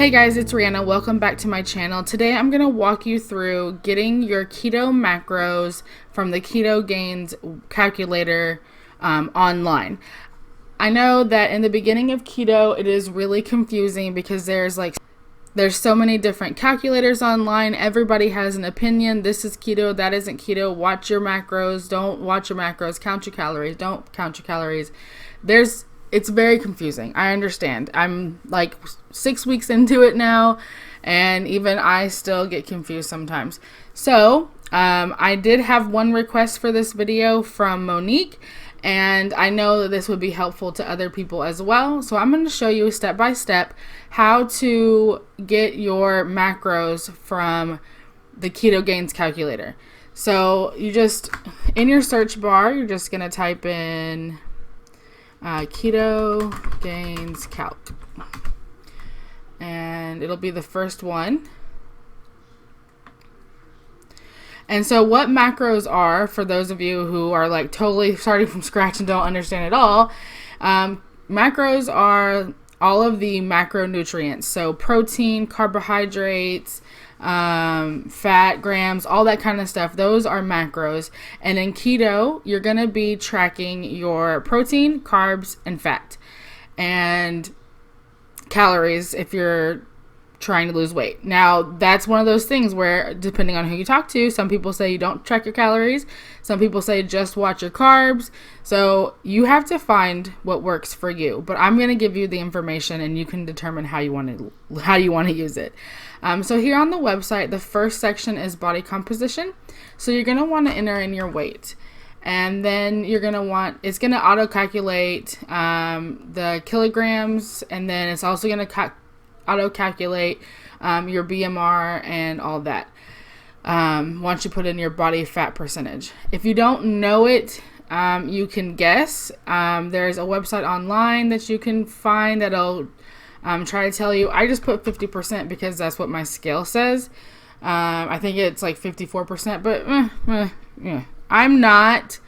Hey guys, it's Rhianna. Welcome back to my channel. Today I'm going to walk you through getting your keto macros from the Keto Gains calculator online. I know that in the beginning of keto it is really confusing because there's so many different calculators online. Everybody has an opinion. This is keto, that isn't keto. Watch your macros, don't watch your macros. Count your calories, don't count your calories. It's very confusing. I understand. I'm like 6 weeks into it now, and even I still get confused sometimes. So I did have one request for this video from Monique, and I know that this would be helpful to other people as well. So I'm going to show you step by step how to get your macros from the Keto Gains calculator. So you just, in your search bar, you're just going to type in Keto Gains calc, and it'll be the first one. And so what macros are, for those of you who are like totally starting from scratch and don't understand it all, macros are all of the macronutrients. So protein, carbohydrates, fat, grams, all that kind of stuff. Those are macros. And in keto, you're going to be tracking your protein, carbs, and fat, and calories if you're trying to lose weight. Now, that's one of those things where, depending on who you talk to, some people say you don't track your calories. Some people say just watch your carbs. So you have to find what works for you. But I'm going to give you the information, and you can determine how you want to use it. So here on the website, the first section is body composition. So you're going to want to enter in your weight. And then you're going to want, it's going to auto-calculate the kilograms, and then it's also going to auto-calculate your BMR and all that once you put in your body fat percentage. If you don't know it, you can guess. There's a website online that you can find that'll try to tell you. I just put 50% because that's what my scale says. I think it's like 54%, but yeah. I'm not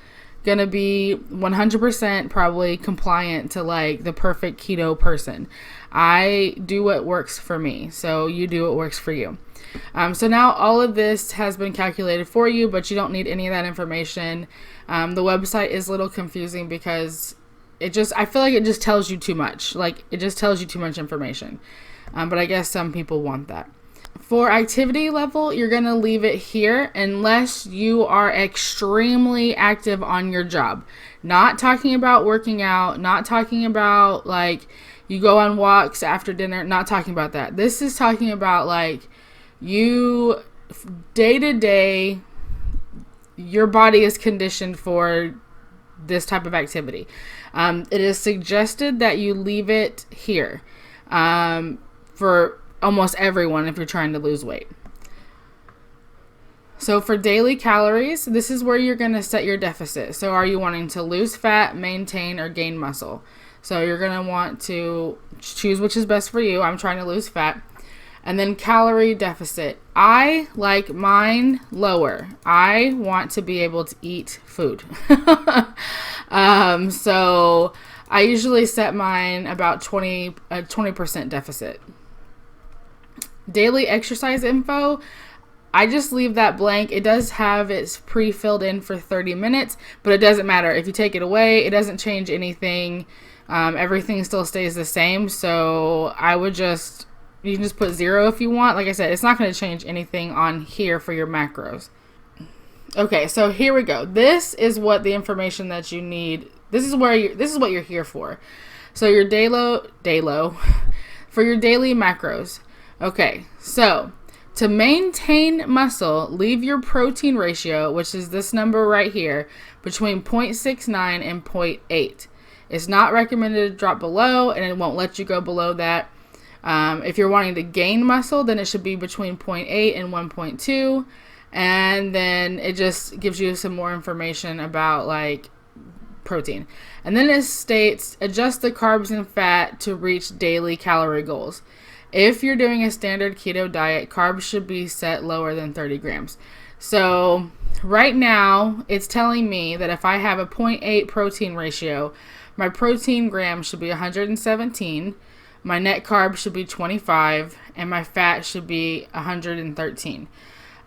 gonna be 100% probably compliant to like the perfect keto person. I do what works for me, so you do what works for you. So now all of this has been calculated for you, but you don't need any of that information. The website is a little confusing because I feel like it just tells you too much. Like, it just tells you too much information. But I guess some people want that. For activity level, you're going to leave it here unless you are extremely active on your job. Not talking about working out, not talking about like you go on walks after dinner, not talking about that. This is talking about like you day to day, your body is conditioned for this type of activity. It is suggested that you leave it here for almost everyone if you're trying to lose weight. So for daily calories, this is where you're going to set your deficit. So are you wanting to lose fat, maintain, or gain muscle? So you're going to want to choose which is best for you. I'm trying to lose fat. And then calorie deficit. I like mine lower. I want to be able to eat food. So I usually set mine about 20% deficit. Daily exercise info, I just leave that blank. It does have it's pre-filled in for 30 minutes, but it doesn't matter. If you take it away, it doesn't change anything. Everything still stays the same. So you can just put 0 if you want. Like I said, it's not going to change anything on here for your macros. Okay, so here we go. This is what the information that you need. This is what you're here for. So your for your daily macros. Okay, so to maintain muscle, leave your protein ratio, which is this number right here, between 0.69 and 0.8. It's not recommended to drop below, and it won't let you go below that. If you're wanting to gain muscle, then it should be between 0.8 and 1.2. And then it just gives you some more information about like protein. And then it states, adjust the carbs and fat to reach daily calorie goals. If you're doing a standard keto diet, carbs should be set lower than 30 grams. So right now it's telling me that if I have a 0.8 protein ratio, my protein grams should be 117. my net carb should be 25, and my fat should be 113.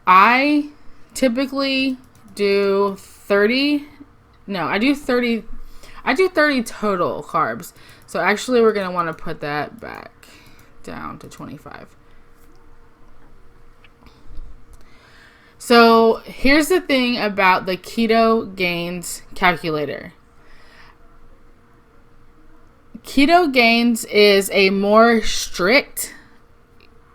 I typically do 30. No, I do 30. I do 30 total carbs. So actually we're going to want to put that back down to 25. So here's the thing about the Keto Gains calculator. Keto Gains is a more strict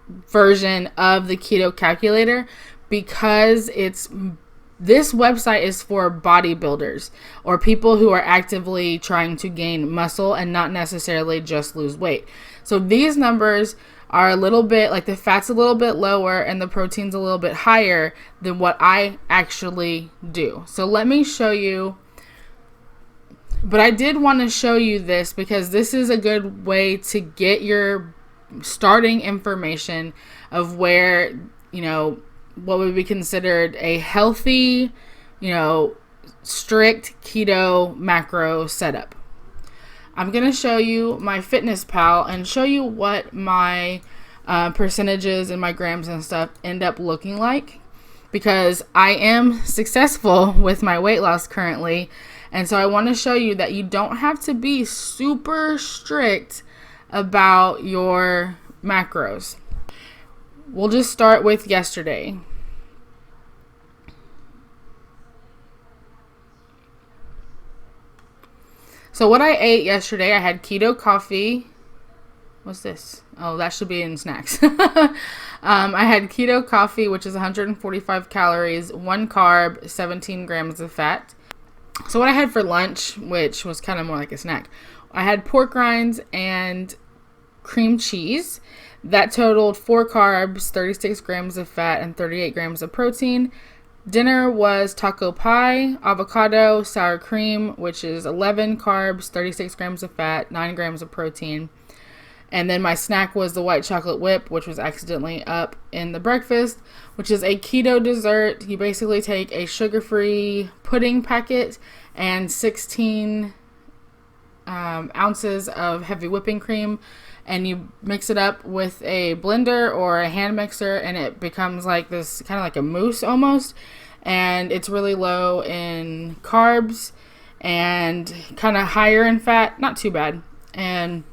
version of the keto calculator because this website is for bodybuilders or people who are actively trying to gain muscle and not necessarily just lose weight. So these numbers are a little bit, like the fat's a little bit lower and the protein's a little bit higher than what I actually do. So let me show you. But I did want to show you this because this is a good way to get your starting information of where, what would be considered a healthy, strict keto macro setup. I'm going to show you my FitnessPal and show you what my percentages and my grams and stuff end up looking like, because I am successful with my weight loss currently. And so I want to show you that you don't have to be super strict about your macros. We'll just start with yesterday. So what I ate yesterday, I had keto coffee. What's this? Oh, that should be in snacks. I had keto coffee, which is 145 calories, 1 carb, 17 grams of fat. So what I had for lunch, which was kind of more like a snack, I had pork rinds and cream cheese. That totaled 4 carbs, 36 grams of fat, and 38 grams of protein. Dinner was taco pie, avocado, sour cream, which is 11 carbs, 36 grams of fat, 9 grams of protein. And then my snack was the white chocolate whip, which was accidentally up in the breakfast, which is a keto dessert. You basically take a sugar-free pudding packet and 16 ounces of heavy whipping cream, and you mix it up with a blender or a hand mixer, and it becomes like this, kind of like a mousse almost. And it's really low in carbs and kind of higher in fat, not too bad. And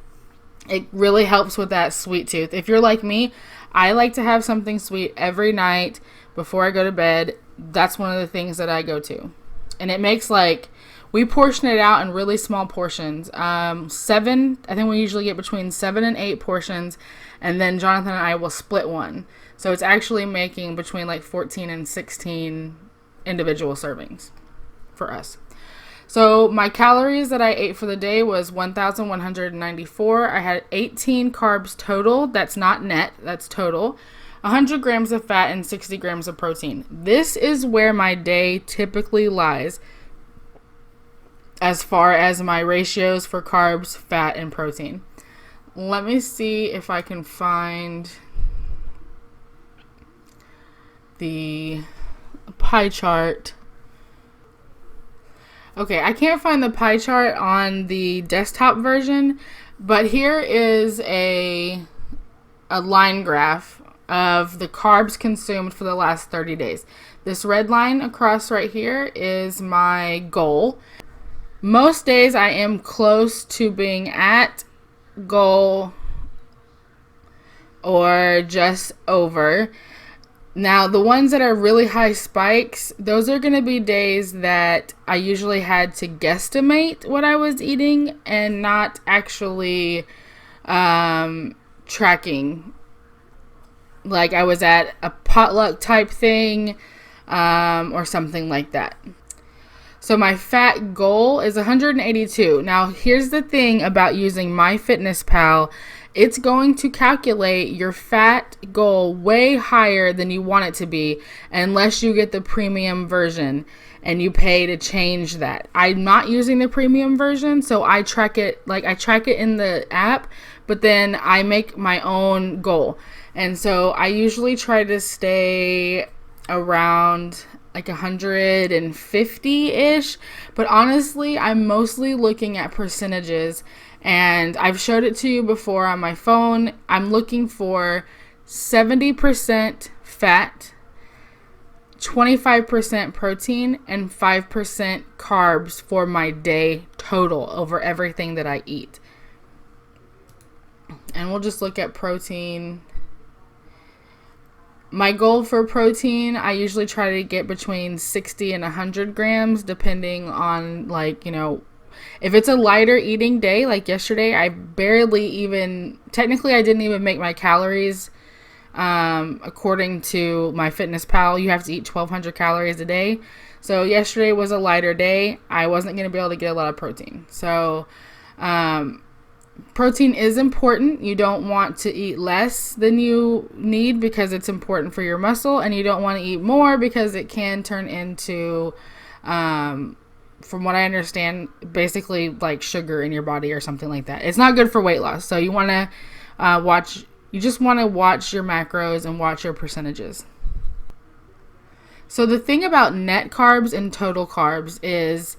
it really helps with that sweet tooth. If you're like me, I like to have something sweet every night before I go to bed. That's one of the things that I go to. And it makes we portion it out in really small portions. 7, I think we usually get between 7 and 8 portions. And then Jonathan and I will split one. So it's actually making between 14 and 16 individual servings for us. So my calories that I ate for the day was 1,194. I had 18 carbs total. That's not net, that's total. 100 grams of fat and 60 grams of protein. This is where my day typically lies as far as my ratios for carbs, fat, and protein. Let me see if I can find the pie chart. Okay, I can't find the pie chart on the desktop version, but here is a line graph of the carbs consumed for the last 30 days. This red line across right here is my goal. Most days I am close to being at goal or just over. Now, the ones that are really high spikes, those are going to be days that I usually had to guesstimate what I was eating and not actually tracking. Like I was at a potluck type thing or something like that. So my fat goal is 182. Now, here's the thing about using MyFitnessPal. It's going to calculate your fat goal way higher than you want it to be unless you get the premium version and you pay to change that. I'm not using the premium version, so I track it in the app, but then I make my own goal. And so I usually try to stay around like 150-ish. But honestly, I'm mostly looking at percentages, and I've showed it to you before on my phone. I'm looking for 70% fat, 25% protein, and 5% carbs for my day total over everything that I eat. And we'll just look at protein. My goal for protein, I usually try to get between 60 and 100 grams, depending on, like, you know, if it's a lighter eating day, like yesterday, I technically I didn't even make my calories. According to my Fitness Pal, you have to eat 1,200 calories a day. So yesterday was a lighter day. I wasn't going to be able to get a lot of protein. So, protein is important. You don't want to eat less than you need because it's important for your muscle, and you don't want to eat more because it can turn into, from what I understand, basically like sugar in your body or something like that. It's not good for weight loss. So you want to you just want to watch your macros and watch your percentages. So the thing about net carbs and total carbs is,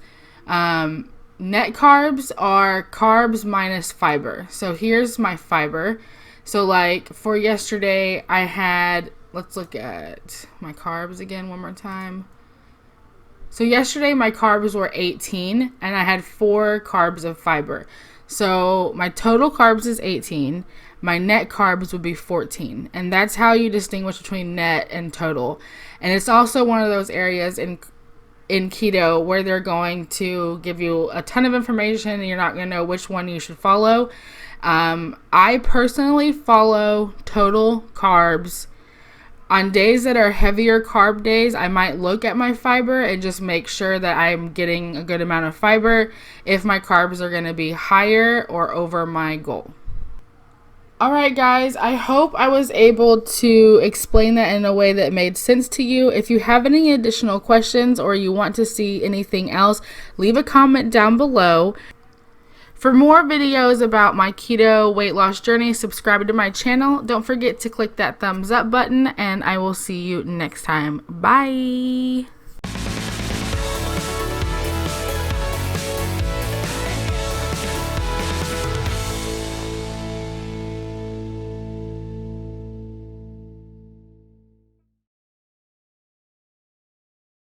net carbs are carbs minus fiber. So here's my fiber. So like for yesterday, I had, let's look at my carbs again one more time. So yesterday my carbs were 18 and I had 4 carbs of fiber. So my total carbs is 18. My net carbs would be 14. And that's how you distinguish between net and total. And it's also one of those areas in keto where they're going to give you a ton of information and you're not going to know which one you should follow. I personally follow total carbs. On days that are heavier carb days, I might look at my fiber and just make sure that I'm getting a good amount of fiber if my carbs are going to be higher or over my goal. All right, guys, I hope I was able to explain that in a way that made sense to you. If you have any additional questions or you want to see anything else, leave a comment down below. For more videos about my keto weight loss journey, subscribe to my channel. Don't forget to click that thumbs up button, and I will see you next time. Bye.